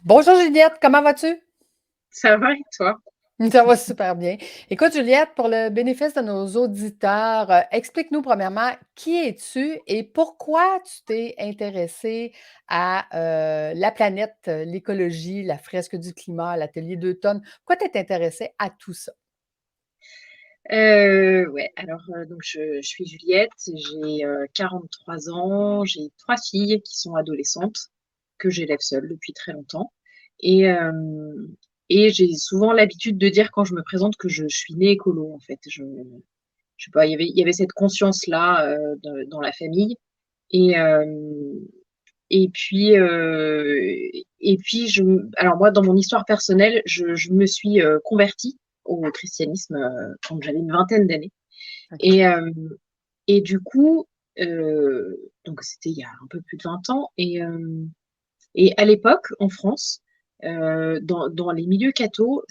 Bonjour Juliette, comment vas-tu? Ça va et toi? Ça va super bien. Écoute Juliette, pour le bénéfice de nos auditeurs, explique-nous premièrement qui es-tu et pourquoi tu t'es intéressée à la planète, l'écologie, la fresque du climat, l'atelier d'automne. Pourquoi tu t'es intéressée à tout ça? Ouais, alors donc je suis Juliette, j'ai 43 ans, j'ai 3 filles qui sont adolescentes, que j'élève seule depuis très longtemps. Et, et j'ai souvent l'habitude de dire quand je me présente que je suis née écolo, en fait. Je sais pas, il y avait cette conscience-là dans la famille. Et, et puis, alors moi, dans mon histoire personnelle, je me suis convertie au christianisme quand j'avais une vingtaine d'années. OK. Et, et du coup, donc c'était il y a un peu plus de 20 ans. Et à l'époque, en France, dans les milieux cathos,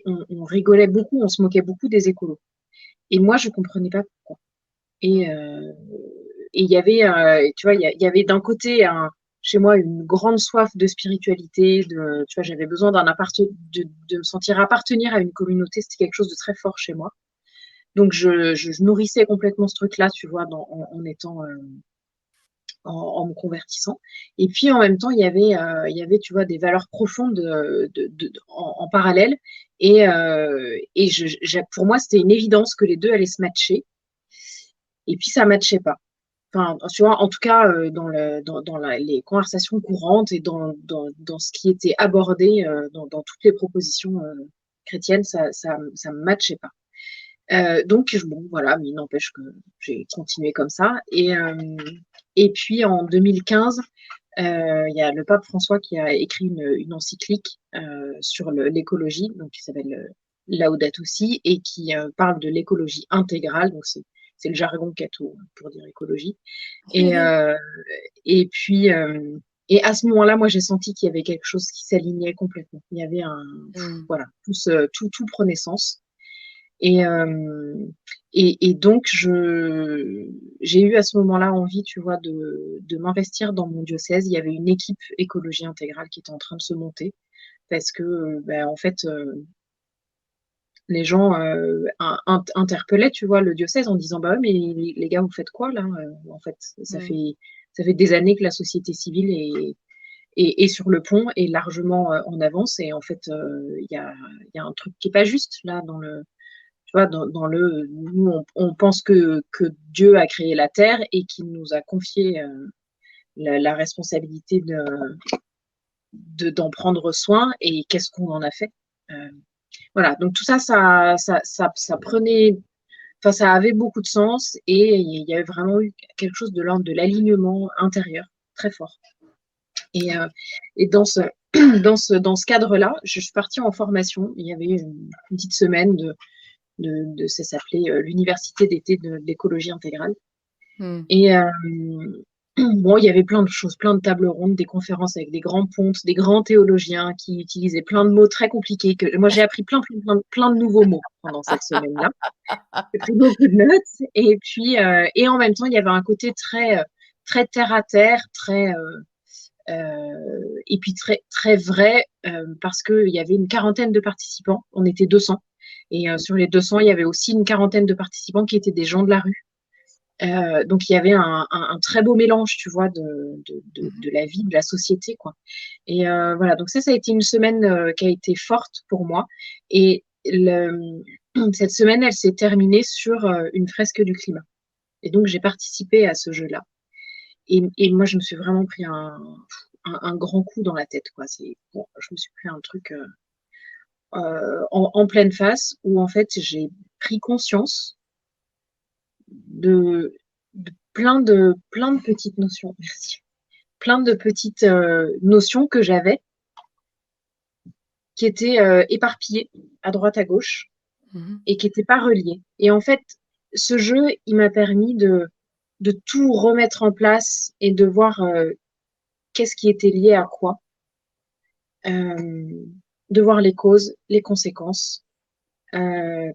on rigolait beaucoup, on se moquait beaucoup des écolos. Et moi, je comprenais pas pourquoi. Et Hmm. euh, et il y avait, tu vois, il y avait d'un côté chez moi une grande soif de spiritualité, tu vois, j'avais besoin de me sentir appartenir à une communauté, c'était quelque chose de très fort chez moi. Donc je nourrissais complètement ce truc-là, tu vois, en étant, en me convertissant. Et puis en même temps, il y avait, tu vois, des valeurs profondes en parallèle. Pour moi, c'était une évidence que les deux allaient se matcher. Et puis ça matchait pas. Enfin, tu vois, en tout cas, les conversations courantes et dans ce qui était abordé dans toutes les propositions chrétiennes, ça me matchait pas. Donc, bon, voilà, mais il n'empêche que j'ai continué comme ça. Et puis, en 2015, il y a le pape François qui a écrit une encyclique sur l'écologie, donc qui s'appelle Laudato Si, et qui parle de l'écologie intégrale. Donc, c'est le jargon catho pour dire écologie. Et, euh, et puis, et à ce moment-là, moi, j'ai senti qu'il y avait quelque chose qui s'alignait complètement. Il y avait Hmm. voilà, tout prenait sens. Et, euh, et donc, j'ai eu à ce moment-là envie, tu vois, de m'investir dans mon diocèse. Il y avait une équipe écologie intégrale qui était en train de se monter parce que, ben, en fait, les gens interpellaient, tu vois, le diocèse en disant, bah ouais, mais les gars, vous faites quoi là? En fait, Hmm. ça fait des années que la société civile est sur le pont et largement en avance. Et en fait, il y a un truc qui est pas juste là tu vois, nous, on pense que Dieu a créé la terre et qu'il nous a confié la responsabilité d'en prendre soin et qu'est-ce qu'on en a fait. Euh, voilà, donc tout ça, ça prenait, enfin, ça avait beaucoup de sens et il y avait vraiment eu quelque chose de l'ordre de l'alignement intérieur très fort. Et, euh, et dans ce cadre-là, je suis partie en formation. Il y avait une petite semaine ça s'appelait l'Université d'été de l'écologie intégrale. Hmm. Et bon, il y avait plein de choses, plein de tables rondes, des conférences avec des grands pontes, des grands théologiens qui utilisaient plein de mots très compliqués. Moi, j'ai appris plein de nouveaux mots pendant cette semaine-là. J'ai pris beaucoup de notes. Et puis, et en même temps, il y avait un côté très terre à terre, et puis très vrai, parce qu'il y avait une quarantaine de participants. On était 200. Et sur les 200, il y avait aussi une quarantaine de participants qui étaient des gens de la rue. Donc il y avait un très beau mélange, tu vois, de la vie, de la société, quoi. Et voilà, donc ça a été une semaine qui a été forte pour moi. Et cette semaine, elle s'est terminée sur une fresque du climat. Et donc j'ai participé à ce jeu-là. Et moi, je me suis vraiment pris un grand coup dans la tête, quoi. Bon, je me suis pris un truc en pleine face où en fait j'ai pris conscience de, de plein de petites notions, merci, plein de petites notions que j'avais qui étaient éparpillées à droite à gauche Mhm. et qui n'étaient pas reliées. Et en fait, ce jeu, il m'a permis de tout remettre en place et de voir qu'est-ce qui était lié à quoi, euh, de voir les causes, les conséquences, et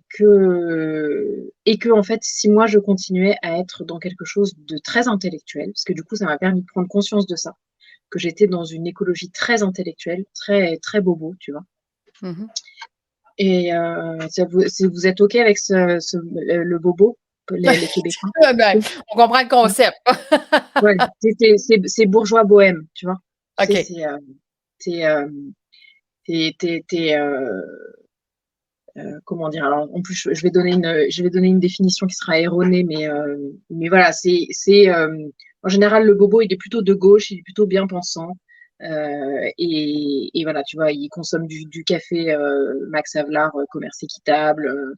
que en fait, si moi je continuais à être dans quelque chose de très intellectuel, parce que du coup, ça m'a permis de prendre conscience de ça, que j'étais dans une écologie très intellectuelle, très, très bobo, tu vois. Mhm. Et vous êtes OK avec le bobo, les Québécois? Ben, on comprend le concept. Ouais, c'est bourgeois bohème, tu vois. Tu sais, OK. c'est, t'es, comment dire? Alors, en plus, je vais donner une définition qui sera erronée, mais voilà, en général, le bobo, il est plutôt de gauche, il est plutôt bien pensant. Et voilà, tu vois, il consomme du café Max Havelaar, commerce équitable,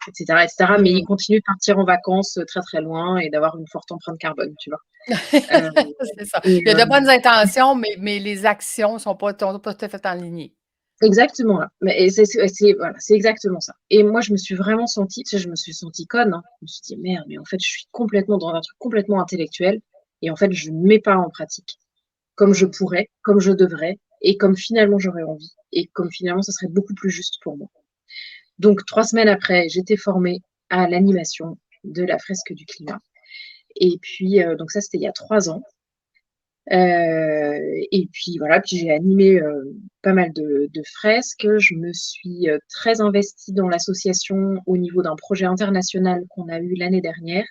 etc., etc. Mais il Mm. continue de partir en vacances très très loin et d'avoir une forte empreinte carbone, tu vois. Euh, C'est ça. et, Il y a de bonnes intentions, mais les actions ne sont pas tout à fait en ligne. Exactement, là. Voilà, c'est exactement ça. Et moi, je me suis vraiment sentie, tu sais, je me suis sentie conne, hein. Je me suis dit, merde, mais en fait, je suis complètement dans un truc complètement intellectuel. Et en fait, je ne mets pas en pratique comme je Mm. pourrais, comme je devrais, et comme finalement j'aurais envie. Et comme finalement, ça serait beaucoup plus juste pour moi. Donc, 3 semaines après, j'étais formée à l'animation de la fresque du climat. Et puis, donc ça, c'était il y a 3 ans. Et puis voilà, puis j'ai animé pas mal de fresques. Je me suis très investie dans l'association au niveau d'un projet international qu'on a eu l'année dernière,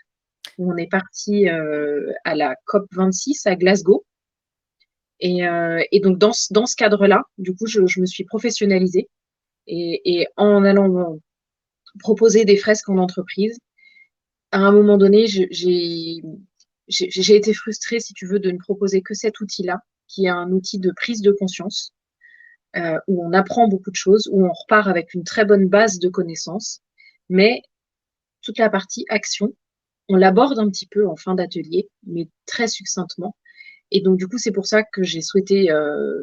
où on est parti à la COP26 à Glasgow. Et donc dans ce cadre-là, du coup, je me suis professionnalisée et en allant proposer des fresques en entreprise, à un moment donné, j'ai été frustrée, si tu veux, de ne proposer que cet outil-là, qui est un outil de prise de conscience, où on apprend beaucoup de choses, où on repart avec une très bonne base de connaissances, mais toute la partie action, on l'aborde un petit peu en fin d'atelier, mais très succinctement. Et donc, du coup, c'est pour ça que j'ai souhaité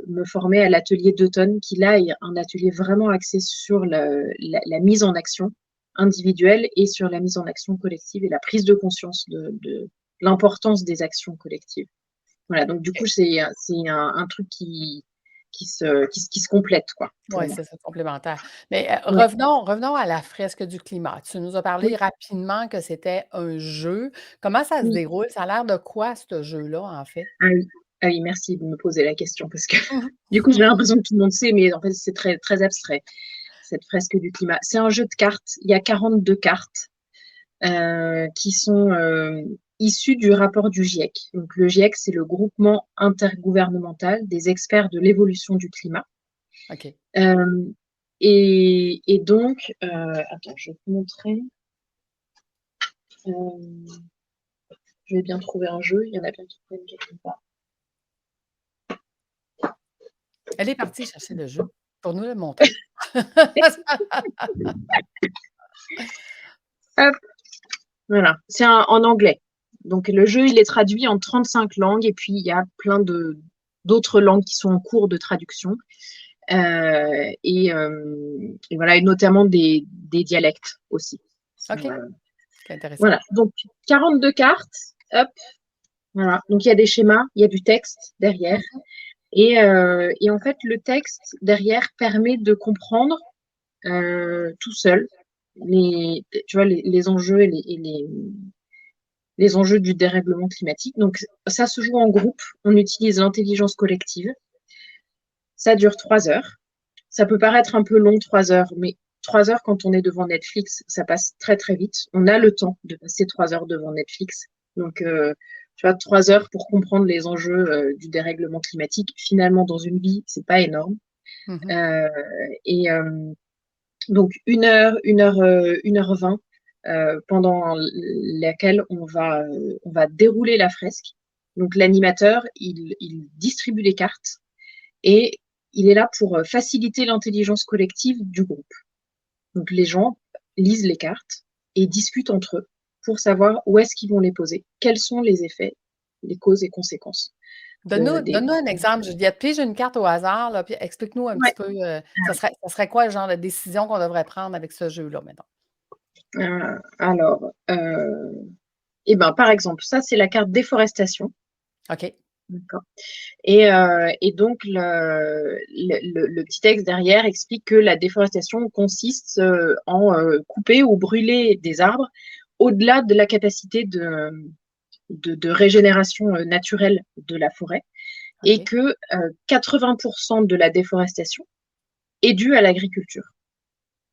me former à l'atelier d'automne, qui là est un atelier vraiment axé sur la mise en action individuelle et sur la mise en action collective et la prise de conscience de l'importance des actions collectives. Voilà, donc du coup, c'est un truc qui se complète, quoi, pour Oui, moi. c'est complémentaire. Mais Ouais. revenons à la fresque du climat. Tu nous as parlé Oui, rapidement que c'était un jeu. Comment ça se oui. déroule? Ça a l'air de quoi, ce jeu-là, en fait? Ah oui. Ah oui, merci de me poser la question parce que Mhm. du coup, j'ai l'impression que tout le monde sait, mais en fait, c'est très, très abstrait, cette fresque du climat. C'est un jeu de cartes. Il y a 42 cartes qui sont issues du rapport du GIEC. Donc, le GIEC, c'est le groupement intergouvernemental des experts de l'évolution du climat. OK. Euh, et donc, attends, je vais te montrer. Euh, je vais bien trouver un jeu. Il y en a bien qui prennent quelque part. Elle est partie chercher le jeu pour nous le montrer. Hop, voilà. C'est en anglais. Donc, le jeu, il est traduit en 35 langues et puis il y a plein d'autres langues qui sont en cours de traduction. Et voilà, et notamment des dialectes aussi. OK, c'est intéressant. Voilà. Donc, 42 cartes. Hop. Voilà. Donc, il y a des schémas, il y a du texte derrière. Mhm. Et en fait, le texte derrière permet de comprendre tout seul tu vois, les enjeux les enjeux du dérèglement climatique. Donc, ça se joue en groupe. On utilise l'intelligence collective. Ça dure 3 heures. Ça peut paraître un peu long, 3 heures, mais 3 heures, quand on est devant Netflix, ça passe très, très vite. On a le temps de passer 3 heures devant Netflix. Donc, tu vois, 3 heures pour comprendre les enjeux du dérèglement climatique. Finalement, dans une vie, c'est pas énorme. Mhm. Euh, et donc, 1 heure 20 pendant laquelle on va dérouler la fresque. Donc, l'animateur, il distribue les cartes et il est là pour faciliter l'intelligence collective du groupe. Donc les gens lisent les cartes et discutent entre eux pour savoir où est-ce qu'ils vont les poser, quels sont les effets, les causes et conséquences des... Donne-nous un exemple, Juliette. Pige une carte au hasard, là, puis explique-nous un petit Ouais. peu, ça serait quoi le genre de décision qu'on devrait prendre avec ce jeu-là, maintenant? Alors, eh ben, par exemple, ça, c'est la carte déforestation. OK. D'accord. Et donc, le petit texte derrière explique que la déforestation consiste en couper ou brûler des arbres au-delà de la capacité de régénération naturelle de la forêt. et OK. que 80% de la déforestation est due à l'agriculture.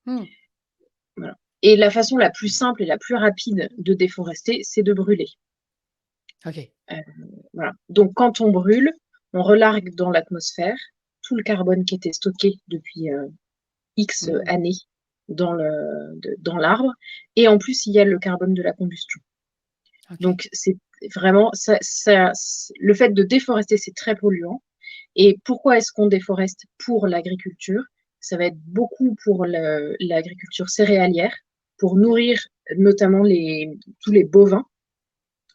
Mmh. Voilà. Et la façon la plus simple et la plus rapide de déforester, c'est de brûler. OK. Euh, voilà. Donc, quand on brûle, on relargue dans l'atmosphère tout le carbone qui était stocké depuis X Mmh. années dans l'arbre. Et en plus, il y a le carbone de la combustion. OK. Donc, c'est vraiment le fait de déforester, c'est très polluant. Et pourquoi est-ce qu'on déforeste pour l'agriculture? Ça va être beaucoup pour l'agriculture céréalière, pour nourrir notamment tous les bovins,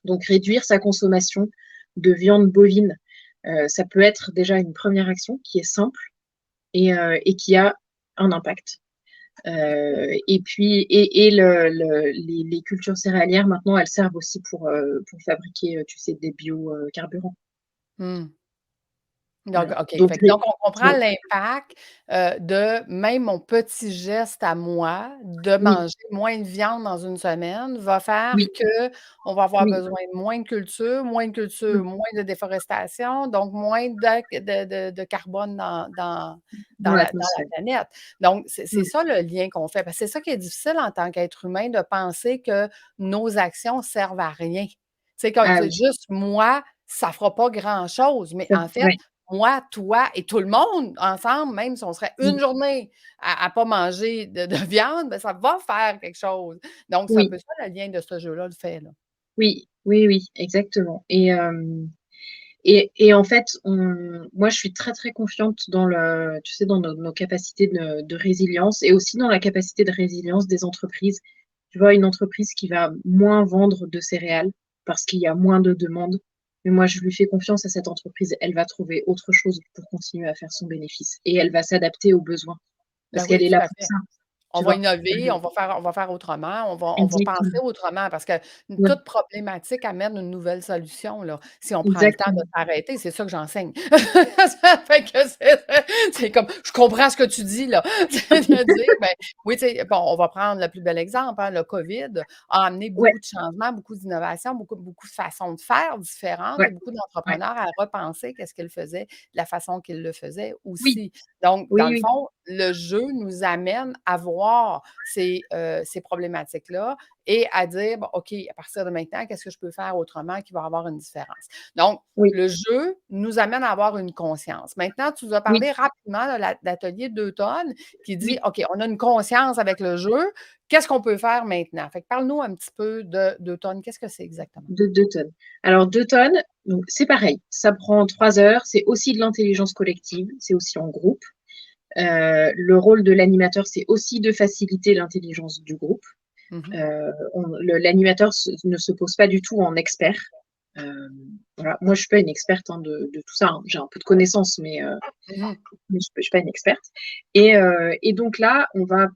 donc réduire sa consommation de viande bovine. Ça peut être déjà une première action qui est simple et qui a un impact. Et puis, les cultures céréalières, maintenant, elles servent aussi pour fabriquer, tu sais, des biocarburants. Mmh. Donc, Voilà. OK. Fait que donc on comprend Ouais. l'impact, de même mon petit geste à moi de Oui, manger moins de viande dans une semaine va faire oui, qu'on va avoir oui, besoin de moins de culture, oui, moins de déforestation, donc moins de carbone dans dans la l'atmosphère. planète. Donc c'est Mm. ça le lien qu'on fait, parce que c'est ça qui est difficile en tant qu'être humain de penser que nos actions servent à rien. Tu sais, comme Ah tu oui, dis, juste moi, ça fera pas grand-chose, mais en fait, ouais, moi, toi et tout le monde ensemble, même si on serait une oui, journée à pas manger de viande, ben ça va faire quelque chose. Donc c'est un oui, peu ça le lien de ce jeu-là, le fait, là. oui, oui, oui, exactement. Et en fait, moi, je suis très, très confiante tu sais, dans nos capacités de résilience et aussi dans la capacité de résilience des entreprises. Tu vois, une entreprise qui va moins vendre de céréales parce qu'il y a moins de demandes. Mais moi, je lui fais confiance à cette entreprise. Elle va trouver autre chose pour continuer à faire son bénéfice et elle va s'adapter aux besoins Ben parce qu'elle oui, est tout là à pour fait. ça. On Tu va vois? innover, on va faire autrement, on va penser Exactement. autrement parce que Ouais, toute problématique amène une nouvelle solution, là, si on prend le temps de exactement. s'arrêter. C'est ça que j'enseigne. Ça fait que c'est comme je comprends ce que tu dis, là. C'est de dire, ben, oui, tu sais, bon, on va prendre le plus bel exemple, hein, le COVID a amené Ouais, beaucoup de changements, beaucoup d'innovations, beaucoup de façons de faire différentes ouais, et beaucoup ouais. d'entrepreneurs à repenser qu'est-ce qu'ils faisaient, de la façon qu'ils le faisaient Oui, aussi. Donc, dans oui, le oui, fond, le jeu nous amène à voir ces problématiques-là et à dire, bon, OK, à partir de maintenant, qu'est-ce que je peux faire autrement qui va avoir une différence? Donc, oui, le jeu nous amène à avoir une conscience. Maintenant, tu nous as oui, parlé rapidement de l'atelier 2 tonnes qui dit, oui. OK, on a une conscience avec le jeu. Qu'est-ce qu'on peut faire maintenant? Fait que parle-nous un petit peu de 2 tonnes. Qu'est-ce que c'est exactement? De 2 tonnes. Alors 2 tonnes, donc c'est pareil, ça prend 3 heures, c'est aussi de l'intelligence collective, c'est aussi en groupe. Le rôle de l'animateur, c'est aussi de faciliter l'intelligence du groupe. Mmh. L'animateur ne se pose pas du tout en expert. Euh, voilà. Moi, je suis pas une experte hein, de tout ça, hein. J'ai un peu de connaissances, Mmh. mais je suis pas une experte. Et donc là, on va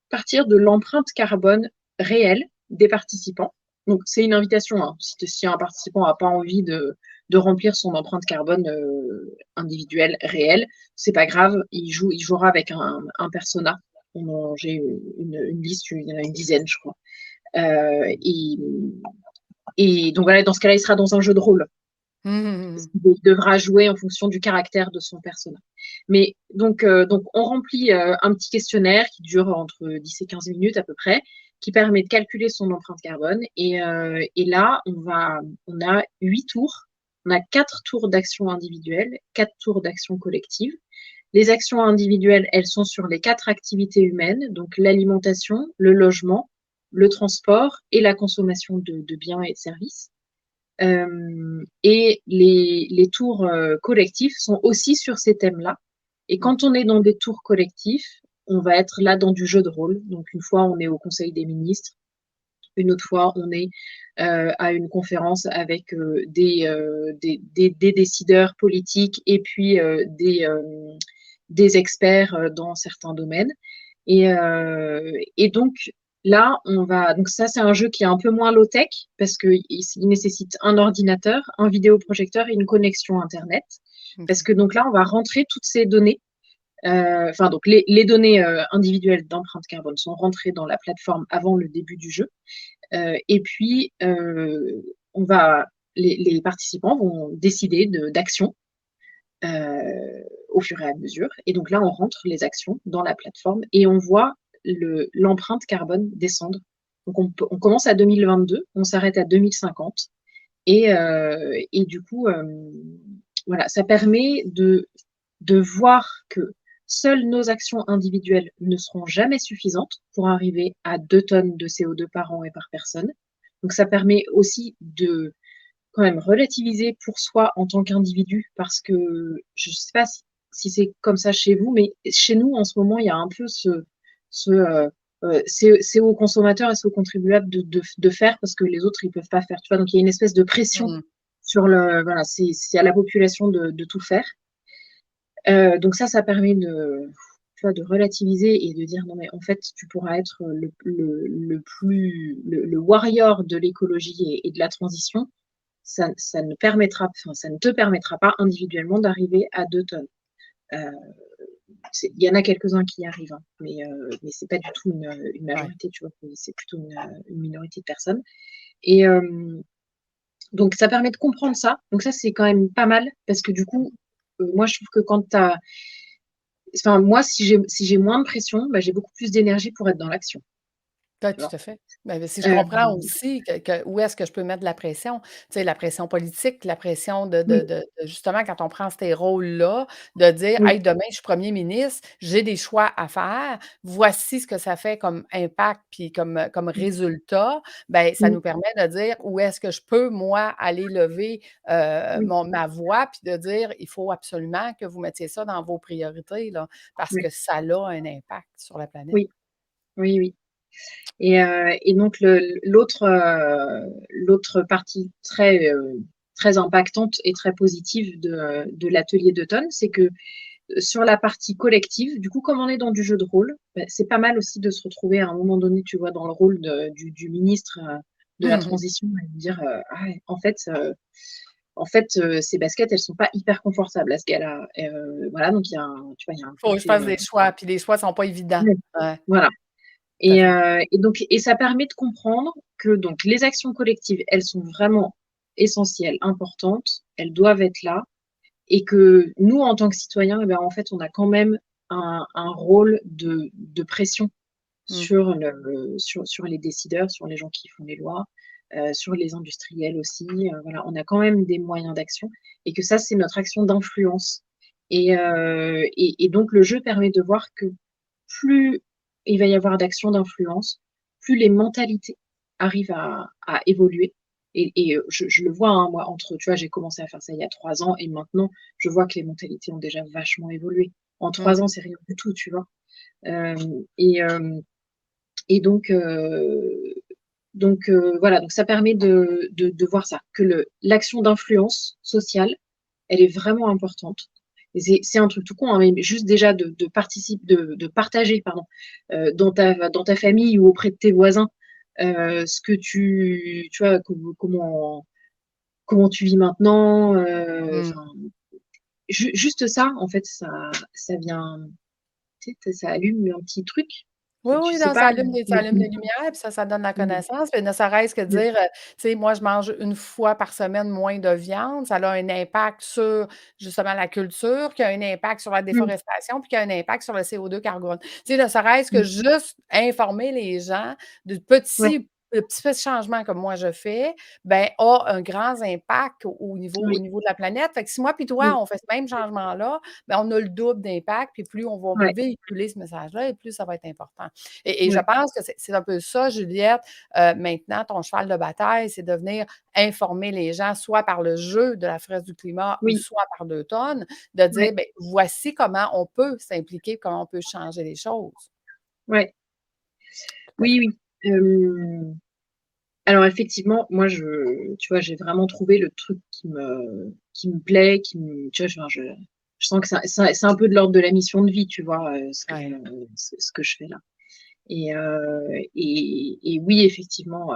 partir de l'empreinte carbone réelle des participants. Donc, c'est une invitation. Hein. Si un participant n'a pas envie de remplir son empreinte carbone individuelle réelle, c'est pas grave. Il jouera avec un persona. J'ai une liste, il y en a une dizaine, je crois. Euh, et, et donc voilà, dans ce cas-là, il sera dans un jeu de rôle. Mmh. Il devra jouer en fonction du caractère de son personnage. Mais donc on remplit un petit questionnaire qui dure entre 10 et 15 minutes à peu près, qui permet de calculer son empreinte carbone. Et là, on a 8 tours. On a 4 tours d'action individuelle, 4 tours d'action collective. Les actions individuelles, elles sont sur les 4 activités humaines, donc l'alimentation, le logement, le transport et la consommation de biens et de services. Et les tours collectifs sont aussi sur ces thèmes-là. Et Mmh. quand on est dans des tours collectifs, on va être là dans du jeu de rôle. Donc une fois, on est au Conseil des ministres. Une autre fois, on est à une conférence avec des décideurs politiques et puis des experts dans certains domaines. Et donc là, donc ça, c'est un jeu qui est un peu moins low-tech parce qu'il nécessite un ordinateur, un vidéoprojecteur et une connexion Internet. Parce OK. que donc là, on va rentrer toutes ces données. Enfin, donc les données individuelles d'empreinte carbone sont rentrées dans la plateforme avant le début du jeu. Et puis, on va, les participants vont décider d'actions au fur et à mesure. Et donc là, on rentre les actions dans la plateforme et on voit l'empreinte carbone descendre. Donc on commence à 2022, on s'arrête à 2050. Et du coup, voilà, ça permet de voir que seules nos actions individuelles ne seront jamais suffisantes pour arriver à 2 tonnes de CO2 par an et par personne. Donc ça permet aussi de quand même relativiser pour soi en tant qu'individu, parce que je ne sais pas si c'est comme ça chez vous, mais chez nous, en ce moment, il y a un peu c'est aux consommateurs et c'est aux contribuables de faire parce que les autres, ils peuvent pas faire. Tu vois, donc il y a une espèce de pression Mmh. sur voilà, c'est à la population de tout faire. Donc ça permet tu vois, de relativiser et de dire non mais en fait tu pourras être le warrior de l'écologie et de la transition, ça ne permettra, enfin, ça ne te permettra pas individuellement d'arriver à 2 tonnes. Euh, il y en a quelques-uns qui y arrivent, hein, mais c'est pas du tout une Ouais. majorité, tu vois, c'est plutôt une minorité de personnes. Et donc ça permet de comprendre ça. Donc ça c'est quand même pas mal parce que du coup, moi je trouve que quand tu as, enfin moi si j'ai moins de pression, bah, j'ai beaucoup plus d'énergie pour être dans l'action, Ouais, tu tout vois. à fait. Ben, si je comprends Euh, aussi que où est-ce que je peux mettre de la pression? Tu sais, la pression politique, la pression oui, de justement quand on prend ces rôles-là, de dire: oui, «Hey, demain, je suis premier ministre, j'ai des choix à faire. Voici ce que ça fait comme impact puis comme résultat». Ben, ça oui, nous permet de dire où est-ce que je peux, moi, aller lever, oui, ma voix puis de dire: «Il faut absolument que vous mettiez ça dans vos priorités, là, parce oui, que ça a un impact sur la planète». oui, oui, oui. Et donc l'autre partie très impactante et très positive de l'atelier d'automne, c'est que sur la partie collective, du coup, comme on est dans du jeu de rôle, bah, c'est pas mal aussi de se retrouver à un moment donné, tu vois, dans le rôle du ministre de la Mmh. transition et de dire ah, ouais, en fait, ces baskets, elles sont pas hyper confortables à ce gars-là. Voilà, donc tu vois, il y a un Faut que je côté fasse des choix, puis les choix sont pas évidents. ouais, Ouais, voilà. tout à Et, fait. donc, ça permet de comprendre que donc les actions collectives, elles sont vraiment essentielles, importantes, elles doivent être là, et que nous, en tant que citoyens, eh ben, en fait, on a quand même un rôle de pression Mmh. sur les décideurs, sur les gens qui font les lois, sur les industriels aussi. Voilà, on a quand même des moyens d'action, et que ça, c'est notre action d'influence. Et donc, le jeu permet de voir que plus il va y avoir d'actions d'influence, plus les mentalités arrivent à évoluer. Et je le vois, hein, moi, tu vois, j'ai commencé à faire ça il y a 3 ans, et maintenant, je vois que les mentalités ont déjà vachement évolué. En Mmh. 3 ans, c'est rien du tout, tu vois. Euh, et, et voilà, donc ça permet de voir ça, que l'action d'influence sociale, elle est vraiment importante. Et c'est un truc tout con, hein, mais juste déjà de participer, de partager, pardon, dans ta famille ou auprès de tes voisins, ce que tu vois, comment tu vis maintenant, Mmh. enfin, juste ça, en fait, ça vient, tu sais, ça allume un petit truc. Oui, Tu oui, sais non, pas. ça allume les lumières, puis ça donne la Mm, connaissance, puis ne serait-ce que mm, dire, tu sais, moi, je mange une fois par semaine moins de viande, ça a un impact sur, justement, la culture, qui a un impact sur la mm, déforestation, puis qui a un impact sur le CO2 carbone. Tu sais, ne serait-ce que mm. juste informer les gens Ouais, de petits changements comme moi je fais, ben, a un grand impact au oui, niveau de la planète. Fait que si moi puis toi, oui, on fait ce même changement-là, ben, on a le double d'impact, puis plus on va ouais, véhiculer ce message-là et plus ça va être important. Et je ouais, pense que c'est un peu ça, Juliette, maintenant, ton cheval de bataille, c'est de venir informer les gens, soit par le jeu de la fraise du climat ou oui, soit par 2 tonnes, de dire, ouais, ben voici comment on peut s'impliquer, comment on peut changer les choses. ouais. Tout à Oui, fait. oui. Alors effectivement, moi, tu vois, j'ai vraiment trouvé le truc qui me plaît, tu vois, je sens que c'est un peu de l'ordre de la mission de vie, tu vois, Ouais. ce que je fais là. Et oui, effectivement,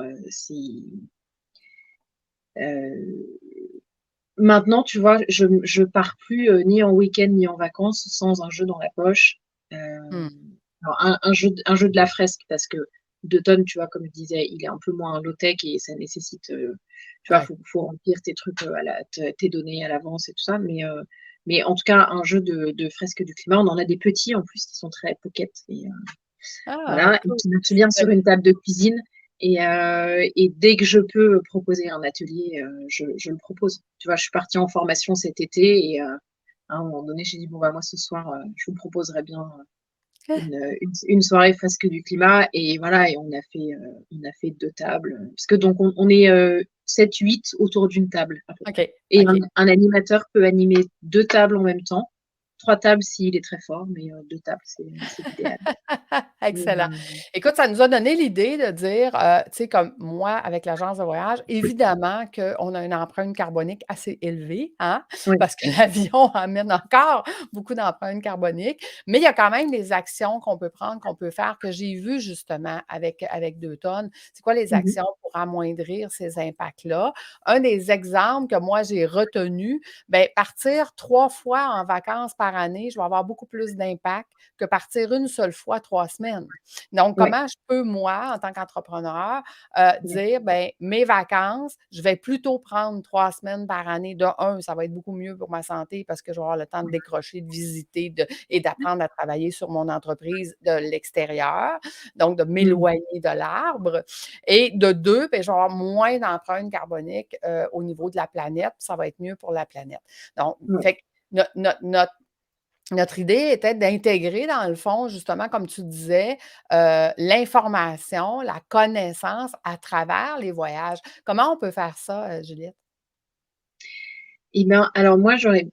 euh, maintenant, tu vois, je pars plus ni en week-end ni en vacances sans un jeu dans la poche. Euh, Mmh. alors un jeu de la fresque, parce que 2 tonnes, tu vois, comme je disais, il est un peu moins low-tech et ça nécessite, tu vois, Ouais. faut remplir tes trucs, tes données à l'avance et tout ça. Mais en tout cas, un jeu de fresques du climat. On en a des petits en plus qui sont très pocket. Et, Ah, voilà, et cool. qui marche bien sur une table de cuisine. Et dès que je peux proposer un atelier, je le propose. Tu vois, je suis partie en formation cet été et à un moment donné, j'ai dit, bon, bah, moi, ce soir, je vous proposerai bien une soirée fresque du climat. Et voilà, et on a fait 2 tables. Parce que donc, on est 7-8 autour d'une table, à peu OK, près. Et OK. un animateur peut animer 2 tables en même temps. 3 tables s'il est très fort, mais 2 tables, c'est l'idéal. Et, Excellent. Écoute, ça nous a donné l'idée de dire, tu sais, comme moi, avec l'agence de voyage, évidemment qu'on a une empreinte carbonique assez élevée, hein, oui. parce que l'avion amène encore beaucoup d'empreintes carboniques, mais il y a quand même des actions qu'on peut prendre, qu'on peut faire, que j'ai vues justement avec 2 tonnes. C'est quoi les Mhm. actions pour amoindrir ces impacts-là? Un des exemples que moi j'ai retenu, bien, partir 3 fois en vacances par année, je vais avoir beaucoup plus d'impact que partir une seule fois 3 semaines. Donc, Ouais, comment je peux, moi, en tant qu'entrepreneur, ouais. dire, ben mes vacances, je vais plutôt prendre 3 semaines par année. De un, ça va être beaucoup mieux pour ma santé parce que je vais avoir le temps de décrocher, de visiter et d'apprendre à travailler sur mon entreprise de l'extérieur, donc de Mhm. m'éloigner de l'arbre. Et de deux, ben, je vais avoir moins d'empreintes carboniques au niveau de la planète, puis ça va être mieux pour la planète. Donc, Ouais. fait que notre idée était d'intégrer, dans le fond, justement, comme tu disais, l'information, la connaissance à travers les voyages. Comment on peut faire ça, Juliette? Eh bien, alors moi, j'aurais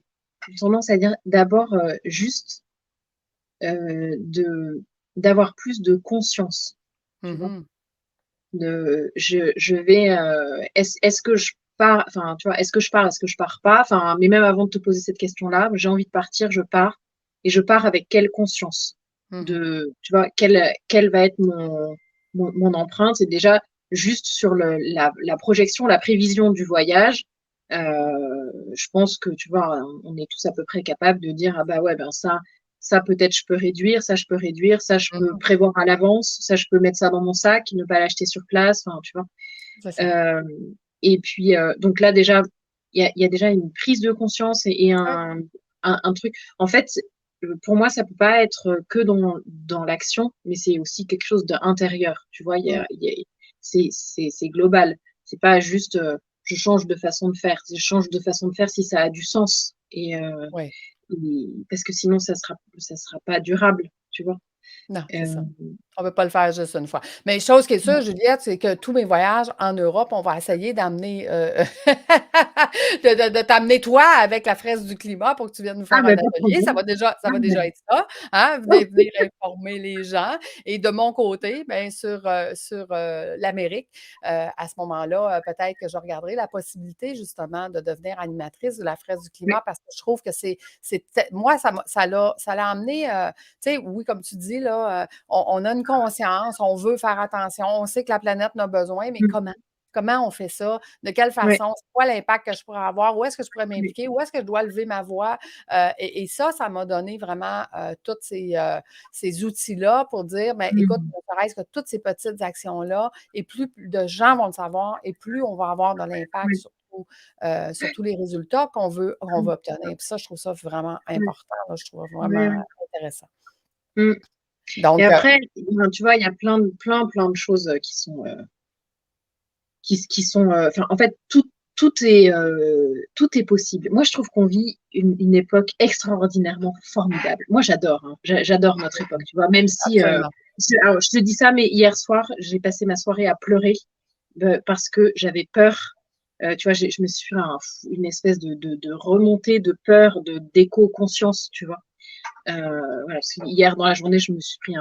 tendance à dire d'abord juste d'avoir plus de conscience, tu vois. Mmh. Je vais, est-ce que je pars, enfin, tu vois, est-ce que je pars pas, enfin, mais même avant de te poser cette question-là, j'ai envie de partir, je pars, et je pars avec quelle conscience Mmh. tu vois, quelle va être mon empreinte, et déjà, juste sur la projection, la prévision du voyage, je pense que, tu vois, on est tous à peu près capables de dire, ah bah ouais, ben ça peut-être je peux réduire, ça je peux réduire, ça je peux Mmh. prévoir à l'avance, ça je peux mettre ça dans mon sac, ne pas l'acheter sur place, enfin, tu vois. C'est ça. Euh, et puis, donc là déjà, il y a déjà une prise de conscience et Ouais. un truc. En fait, pour moi, ça peut pas être que dans l'action, mais c'est aussi quelque chose d'intérieur. Tu vois, Mmh. c'est global. C'est pas juste je change de façon de faire. Je change de façon de faire si ça a du sens. Oui. Parce que sinon, ça sera pas durable, tu vois. Non, c'est Euh, ça. On ne peut pas le faire juste une fois. Mais chose qui est sûre, Juliette, c'est que tous mes voyages en Europe, on va essayer d'amener, de t'amener toi avec la fraise du climat pour que tu viennes nous ah, faire un mais pas de atelier. problème. Ça Ah, va mais- déjà être ça, hein? Venir informer les gens. Et de mon côté, bien, sur l'Amérique, à ce moment-là, peut-être que je regarderai la possibilité justement de devenir animatrice de la fraise du oui. climat parce que je trouve que moi, ça l'a amené, tu sais, oui, comme tu dis, là, on a une conscience, on veut faire attention, on sait que la planète en a besoin, mais Mm. comment? Comment on fait ça? De quelle Ouais, façon? C'est quoi l'impact que je pourrais avoir? Où est-ce que je pourrais oui. m'impliquer? Où est-ce que je dois lever ma voix? Et ça m'a donné vraiment tous ces outils-là pour dire, ben, écoute, Mm. ne serait-ce que toutes ces petites actions-là, et plus de gens vont le savoir, et plus on va avoir de l'impact Oui. sur tous les résultats qu'on Mm. veut obtenir. Puis ça, je trouve ça vraiment Ouais, important, là, je trouve ouais, vraiment ouais. intéressant. Mm. Et Donc, après, ben, tu vois, il y a plein de choses qui sont, enfin, en fait, tout est possible. Moi, je trouve qu'on vit une époque extraordinairement formidable. Moi, j'adore, hein. J'adore notre époque, tu vois, même si, absolument. alors, je te dis ça, mais hier soir, j'ai passé ma soirée à pleurer parce que j'avais peur. Tu vois, je me suis fait une espèce de remontée de peur, d'éco-conscience, tu vois. Voilà, parce que hier dans la journée, je me suis pris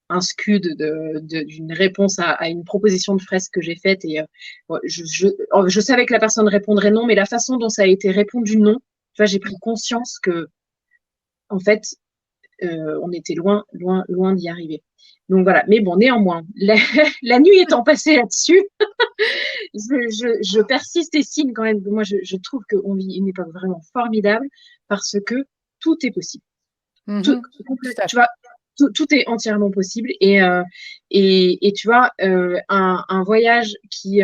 un scud d'une réponse à une proposition de fresque que j'ai faite et bon, je savais que la personne répondrait non, mais la façon dont ça a été répondu non, tu vois, j'ai pris conscience que en fait, on était loin d'y arriver. Donc voilà, mais bon, néanmoins, la nuit étant passée là-dessus, je persiste et signe quand même. Moi, je trouve qu'on vit une époque vraiment formidable parce que tout est possible. Tout, Mhm. Tout à tu vois, fait. tout est entièrement possible. Et tu vois, un voyage qui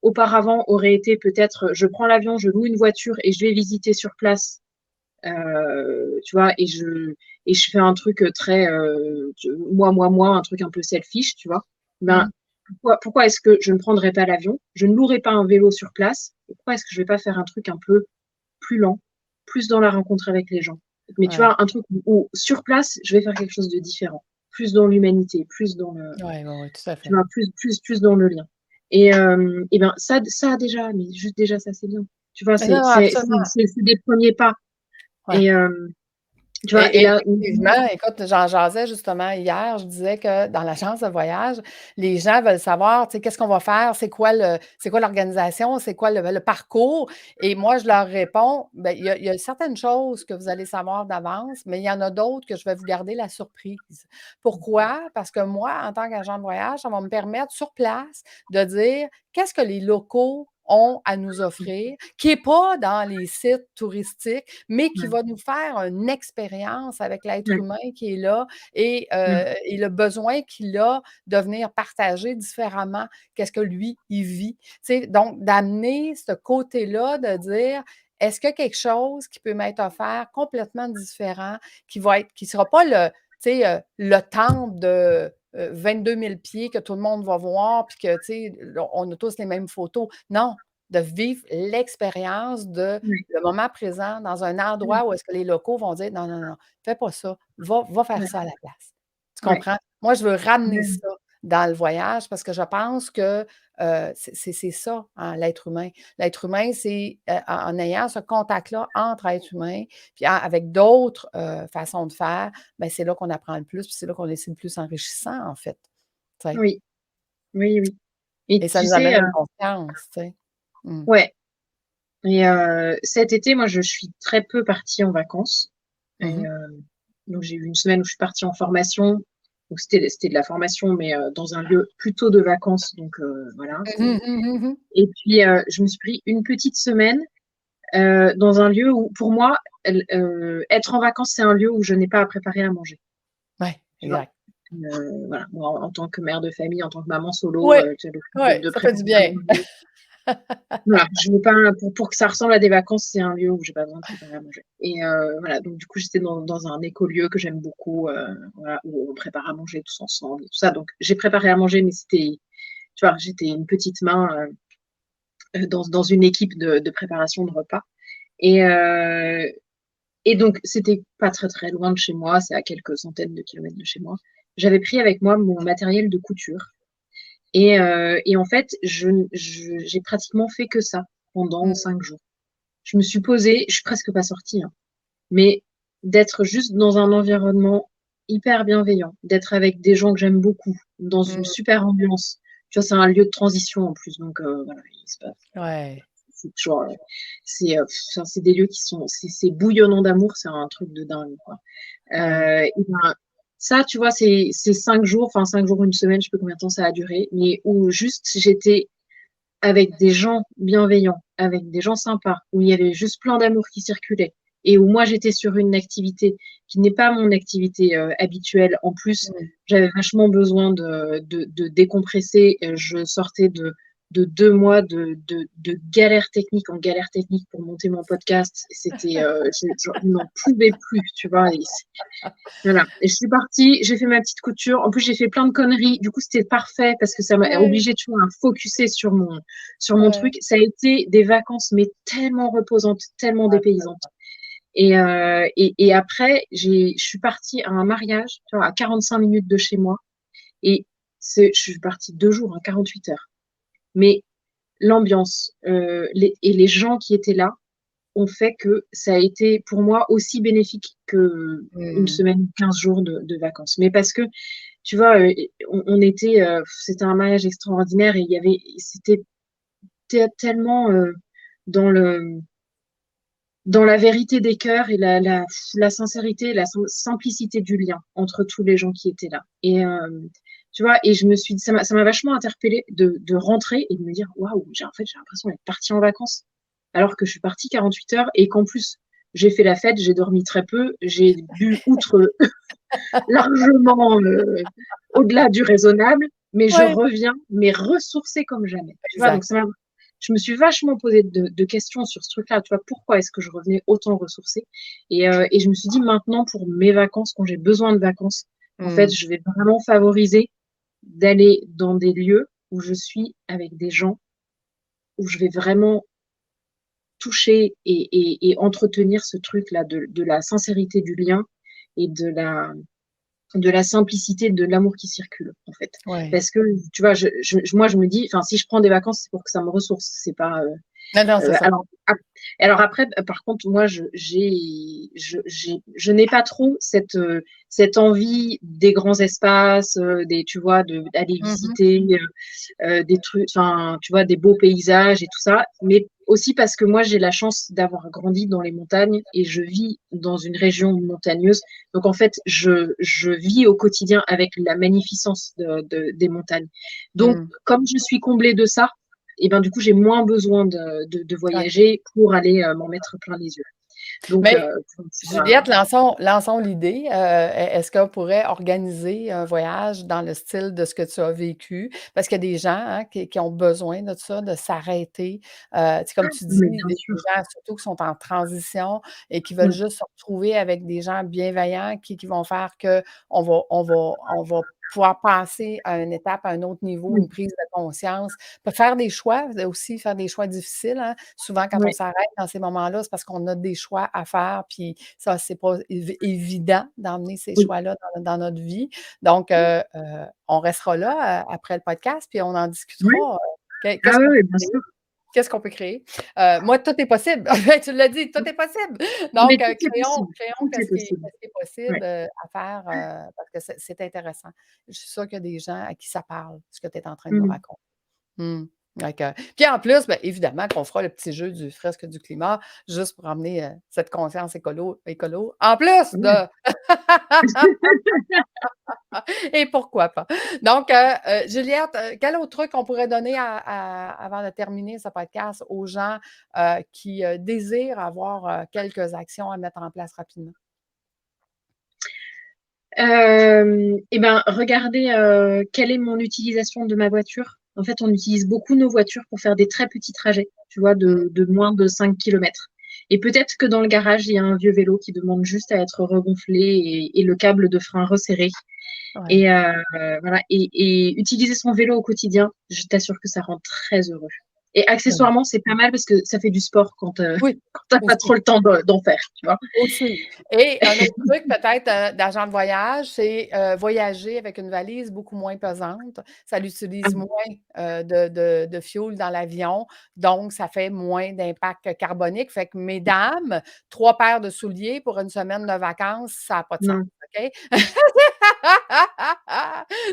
auparavant aurait été peut-être je prends l'avion, je loue une voiture et je vais visiter sur place tu vois, et je fais un truc très moi, un truc un peu selfish, tu vois. Ben, Mmh. pourquoi est-ce que je ne prendrais pas l'avion? Je ne louerai pas un vélo sur place. Pourquoi est-ce que je vais pas faire un truc un peu plus lent, plus dans la rencontre avec les gens? Mais tu Ouais. vois, un truc où sur place, je vais faire quelque chose de différent, plus dans l'humanité, plus dans le, Ouais, ouais, ouais, tout à tu fait. vois, plus dans le lien. Et ben ça déjà, mais juste déjà ça c'est bien. Tu vois, Non, non, absolument. c'est des premiers pas. Ouais. Et tu vois, et Et là, effectivement, écoute, j'en jasais justement hier, je disais que dans l'agence de voyage, les gens veulent savoir, tu sais, qu'est-ce qu'on va faire, c'est quoi l'organisation, c'est quoi le parcours? Et moi, je leur réponds, ben, il y a certaines choses que vous allez savoir d'avance, mais il y en a d'autres que je vais vous garder la surprise. Pourquoi? Parce que moi, en tant qu'agent de voyage, ça va me permettre sur place de dire qu'est-ce que les locaux ont à nous offrir, qui n'est pas dans les sites touristiques, mais qui ouais, va nous faire une expérience avec l'être ouais, humain qui est là ouais, et le besoin qu'il a de venir partager différemment qu'est-ce que lui, il vit. Tu sais, donc, d'amener ce côté-là, de dire, est-ce qu'il y a quelque chose qui peut m'être offert complètement différent, qui ne sera pas tu sais, le temple de 22 000 pieds que tout le monde va voir, puis que, tu sais, on a tous les mêmes photos. Non, de vivre l'expérience de ouais, le moment présent dans un ouais, endroit où est-ce que les locaux vont dire: «Non, non, non, fais pas ça, va faire ouais, ça à la place». Tu ouais, comprends? Moi, je veux ramener ouais, ça dans le voyage parce que je pense que, c'est ça, hein, l'être humain. L'être humain, c'est, en ayant ce contact-là entre êtres humains, puis avec d'autres, façons de faire, ben, c'est là qu'on apprend le plus, puis c'est là qu'on est le plus enrichissant, en fait, tu sais? oui, oui, oui. Et Et ça tu nous sais, amène une confiance, tu sais? Mmh. ouais. Et cet été, moi, je suis très peu partie en vacances. Mmh Et mh. donc j'ai eu une semaine où je suis partie en formation. Donc c'était de la formation, mais dans un lieu plutôt de vacances. Donc voilà. Mmh mh. Mmh mh. Et puis je me suis pris une petite semaine dans un lieu où, pour moi, être en vacances, c'est un lieu où je n'ai pas à préparer à manger. Ouais, Tu vois? exact. Voilà. Moi, en tant que mère de famille, en tant que maman solo, Ouais, tu as le fait ouais, de ça fait du préparer à bien. manger. Voilà, je veux pas pour que ça ressemble à des vacances, c'est un lieu où j'ai pas besoin de préparer à manger. Et voilà, donc du coup, j'étais dans un écolieu que j'aime beaucoup, voilà, où on prépare à manger tous ensemble et tout ça. Donc j'ai préparé à manger, mais c'était, tu vois, j'étais une petite main dans une équipe de préparation de repas. Et, euh, et donc, c'était pas très très loin de chez moi, c'est à quelques centaines de kilomètres de chez moi. J'avais pris avec moi mon matériel de couture. Et en fait, j'ai pratiquement fait que ça pendant Mmh. 5 jours. Je me suis posée, je suis presque pas sortie, hein, mais d'être juste dans un environnement hyper bienveillant, d'être avec des gens que j'aime beaucoup, dans une Mmh. super ambiance. Tu vois, c'est un lieu de transition en plus, donc voilà, il se passe. Ouais. C'est toujours, enfin, c'est des lieux qui sont, c'est bouillonnant d'amour, c'est un truc de dingue, quoi. Ouais. Et ben, ça, tu vois, c'est 5 jours, enfin 5 jours, une semaine, je sais pas combien de temps ça a duré, mais où juste j'étais avec des gens bienveillants, avec des gens sympas, où il y avait juste plein d'amour qui circulait, et où moi j'étais sur une activité qui n'est pas mon activité habituelle. En plus, Mmh. j'avais vachement besoin de décompresser. Je sortais de 2 mois de galère technique en galère technique pour monter mon podcast. C'était, je n'en pouvais plus, tu vois. Voilà. Et je suis partie, j'ai fait ma petite couture. En plus, j'ai fait plein de conneries. Du coup, c'était parfait parce que ça m'a Ouais, obligé, tu vois, à focuser sur mon ouais. truc. Ça a été des vacances, mais tellement reposantes, tellement dépaysantes. Et après, je suis partie à un mariage, tu vois, à 45 minutes de chez moi. Et je suis partie 2 jours, hein, 48 heures. Mais l'ambiance, et les gens qui étaient là ont fait que ça a été pour moi aussi bénéfique que une Mmh. semaine, 15 jours de vacances. Mais parce que, tu vois, on était, c'était un mariage extraordinaire, et c'était tellement dans dans la vérité des cœurs, et la sincérité, la simplicité du lien entre tous les gens qui étaient là. Et tu vois, et je me suis dit, ça m'a vachement interpellée de rentrer et de me dire, waouh, en fait, j'ai l'impression d'être partie en vacances, alors que je suis partie 48 heures, et qu'en plus, j'ai fait la fête, j'ai dormi très peu, j'ai bu outre largement au-delà du raisonnable, mais je Ouais. reviens, mais ressourcée comme jamais. Tu vois, Exact. donc ça m'a je me suis vachement posé de questions sur ce truc-là, tu vois, pourquoi est-ce que je revenais autant ressourcée? Et je me suis dit, maintenant, pour mes vacances, quand j'ai besoin de vacances, en fait, Mmh. je vais vraiment favoriser d'aller dans des lieux où je suis avec des gens, où je vais vraiment toucher et entretenir ce truc-là de la sincérité du lien et de la simplicité, de l'amour qui circule, en fait. Ouais. Parce que, tu vois, moi, je me dis, enfin, si je prends des vacances, c'est pour que ça me ressource. C'est pas, Non, non, c'est ça. alors après, par contre, moi, je n'ai pas trop cette envie des grands espaces, tu vois, d'aller Mmh. visiter des trucs, enfin, tu vois, des beaux paysages et tout ça. Mais aussi parce que moi, j'ai la chance d'avoir grandi dans les montagnes et je vis dans une région montagneuse. Donc, en fait, je vis au quotidien avec la magnificence des montagnes. Donc, Mmh. comme je suis comblée de ça, et ben, du coup, j'ai moins besoin de Ouais. voyager pour aller m'en mettre plein les yeux. Donc, Mais c'est pas. Juliette, lançons l'idée. Est-ce qu'on pourrait organiser un voyage dans le style de ce que tu as vécu? Parce qu'il y a des gens, hein, qui ont besoin de ça, de s'arrêter. Tu sais, comme tu dis, Mais bien des sûr. gens surtout qui sont en transition et qui veulent Ouais, juste se retrouver avec des gens bienveillants qui vont faire qu'on va pouvoir passer à une étape, à un autre niveau, oui, une prise de conscience. Peut faire des choix, aussi faire des choix difficiles, hein. Souvent, quand on ouais, s'arrête dans ces moments-là, c'est parce qu'on a des choix à faire, puis ça, c'est pas évident d'emmener ces oui. choix-là dans notre vie. Donc, on restera là, après le podcast, puis on en Oui. discutera, Ah qu'est-ce ouais, qu'on peut ouais, bien créer? sûr. Qu'est-ce qu'on peut créer? Moi, tout est possible. Tu l'as dit, tout est possible. Mais Donc, tout est créons possible. créons Tout est possible. qu'est-ce qui est possible, Ouais. à faire, parce que c'est intéressant. Je suis sûre qu'il y a des gens à qui ça parle, ce que tu es en train de nous Mmh. raconter. Mmh. Donc, puis en plus, bien, évidemment qu'on fera le petit jeu du fresque du climat juste pour amener, cette conscience écolo, en plus Ouais. de et pourquoi pas. Donc, Juliette, quel autre truc on pourrait donner avant de terminer ce podcast aux gens, qui, désirent avoir, quelques actions à mettre en place rapidement? Et ben, regardez quelle est mon utilisation de ma voiture. En fait, on utilise beaucoup nos voitures pour faire des très petits trajets, tu vois, Mmh, de moins de 5 kilomètres. Et peut-être que dans le garage, il y a un vieux vélo qui demande juste à être regonflé et le câble de frein resserré. ouais. Et voilà. Et utiliser son vélo au quotidien, je t'assure que ça rend très heureux. Et Ouais. accessoirement, c'est pas mal parce que ça fait du sport quand, Oui, quand t'as pas aussi. trop le temps d'en faire, tu vois. Aussi. Et un autre truc peut-être, d'agent de voyage, c'est, voyager avec une valise beaucoup moins pesante. Ça Ah, l'utilise moins, de fioul dans l'avion, donc ça fait moins d'impact carbonique. Fait que mesdames, 3 paires de souliers pour une semaine de vacances, ça a pas de sens, non. OK?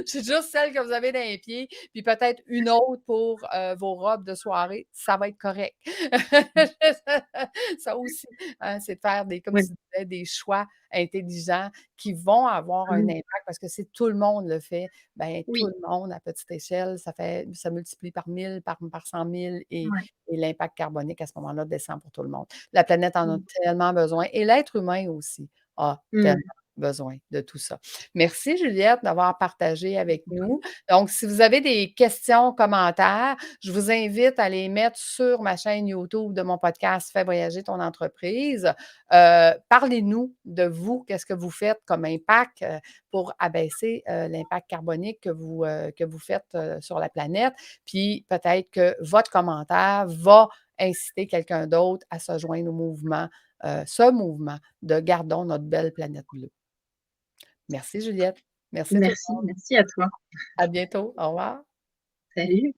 C'est juste celle que vous avez dans les pieds, puis peut-être une autre pour, vos robes de soirée, ça va être correct. Ça aussi, hein, c'est de faire des comme Ouais. tu disais, des choix intelligents qui vont avoir Ah un oui. impact parce que si tout le monde le fait, ben tout Oui. le monde à petite échelle, ça multiplie par 1000, par 100 000 Ouais. et l'impact carbonique à ce moment-là descend pour tout le monde. La planète en a Mmh. tellement besoin et l'être humain aussi a tellement Mmh. besoin de tout ça. Merci Juliette d'avoir partagé avec nous. Donc, si vous avez des questions, commentaires, je vous invite à les mettre sur ma chaîne YouTube de mon podcast Fais voyager ton entreprise. Parlez-nous de vous, qu'est-ce que vous faites comme impact pour abaisser l'impact carbonique que vous faites sur la planète. Puis peut-être que votre commentaire va inciter quelqu'un d'autre à se joindre au mouvement, ce mouvement de Gardons notre belle planète bleue. Merci Juliette. Merci tout le Merci, monde. merci à toi. À bientôt. Au revoir. Salut.